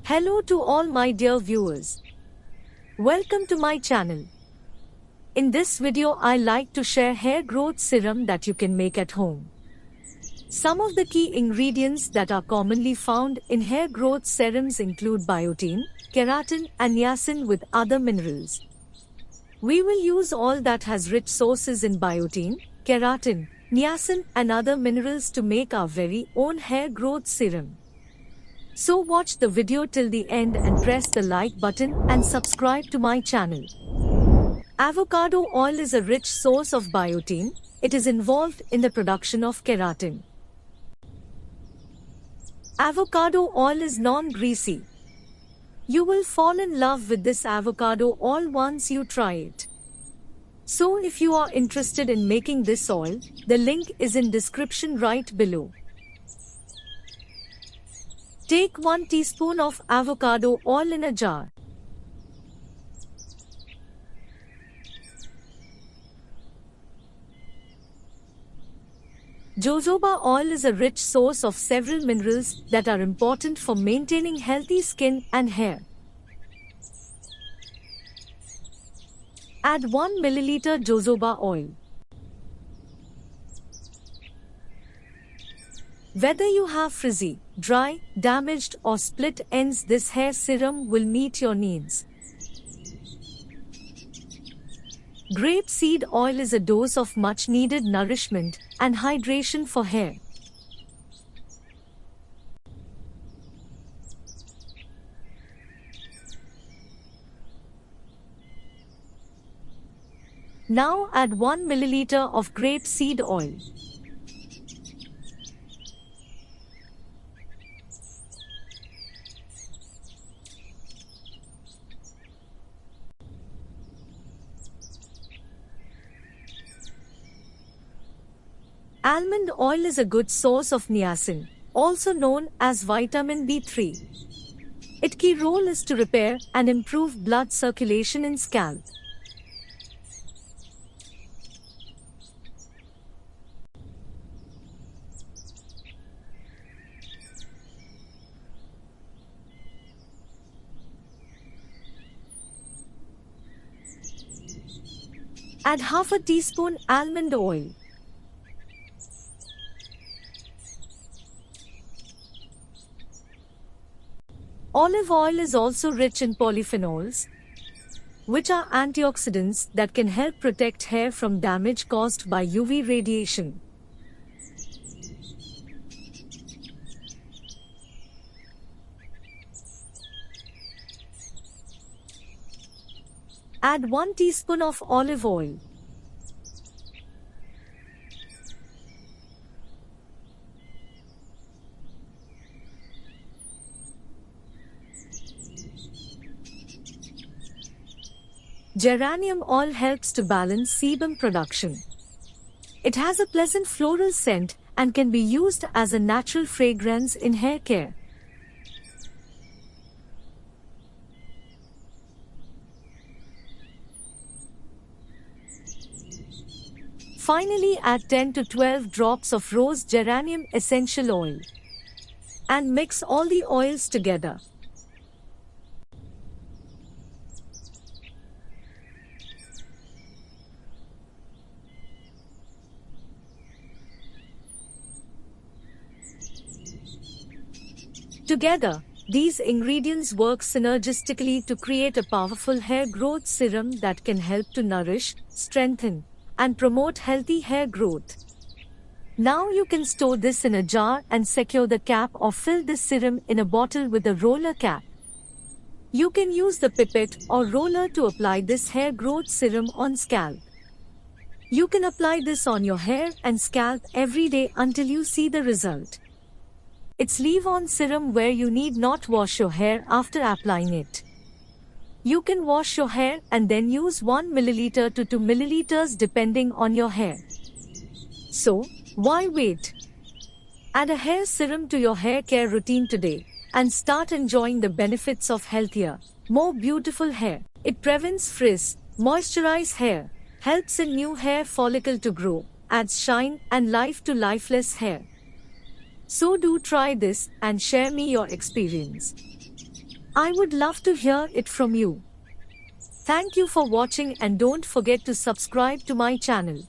Hello to all my dear viewers. Welcome to my channel. In this video I like to share hair growth serum that you can make at home. Some of the key ingredients that are commonly found in hair growth serums include biotin, keratin and niacin with other minerals. We will use all that has rich sources in biotin, keratin, niacin and other minerals to make our very own hair growth serum. So watch the video till the end and press the like button and subscribe to my channel. Avocado oil is a rich source of biotin. It is involved in the production of keratin. Avocado oil is non-greasy. You will fall in love with this avocado oil once you try it. So if you are interested in making this oil, the link is in description right below. Take 1 teaspoon of avocado oil in a jar. Jojoba oil is a rich source of several minerals that are important for maintaining healthy skin and hair. Add 1 milliliter jojoba oil. Whether you have frizzy, dry, damaged or split ends, this hair serum will meet your needs. Grape seed oil is a dose of much needed nourishment and hydration for hair. Now add 1 milliliter of grape seed oil. Almond oil is a good source of niacin, also known as vitamin B3. Its key role is to repair and improve blood circulation in scalp. Add half a teaspoon almond oil. Olive oil is also rich in polyphenols, which are antioxidants that can help protect hair from damage caused by UV radiation. Add 1 teaspoon of olive oil. Geranium oil helps to balance sebum production. It has a pleasant floral scent and can be used as a natural fragrance in hair care. Finally, add 10 to 12 drops of rose geranium essential oil and mix all the oils together. Together, these ingredients work synergistically to create a powerful hair growth serum that can help to nourish, strengthen, and promote healthy hair growth. Now you can store this in a jar and secure the cap or fill this serum in a bottle with a roller cap. You can use the pipette or roller to apply this hair growth serum on scalp. You can apply this on your hair and scalp every day until you see the result. It's leave-on serum where you need not wash your hair after applying it. You can wash your hair and then use 1 milliliter to 2 milliliters depending on your hair. So, why wait? Add a hair serum to your hair care routine today and start enjoying the benefits of healthier, more beautiful hair. It prevents frizz, moisturizes hair, helps in new hair follicle to grow, adds shine and life to lifeless hair. So do try this and share me your experience. I would love to hear it from you. Thank you for watching and don't forget to subscribe to my channel.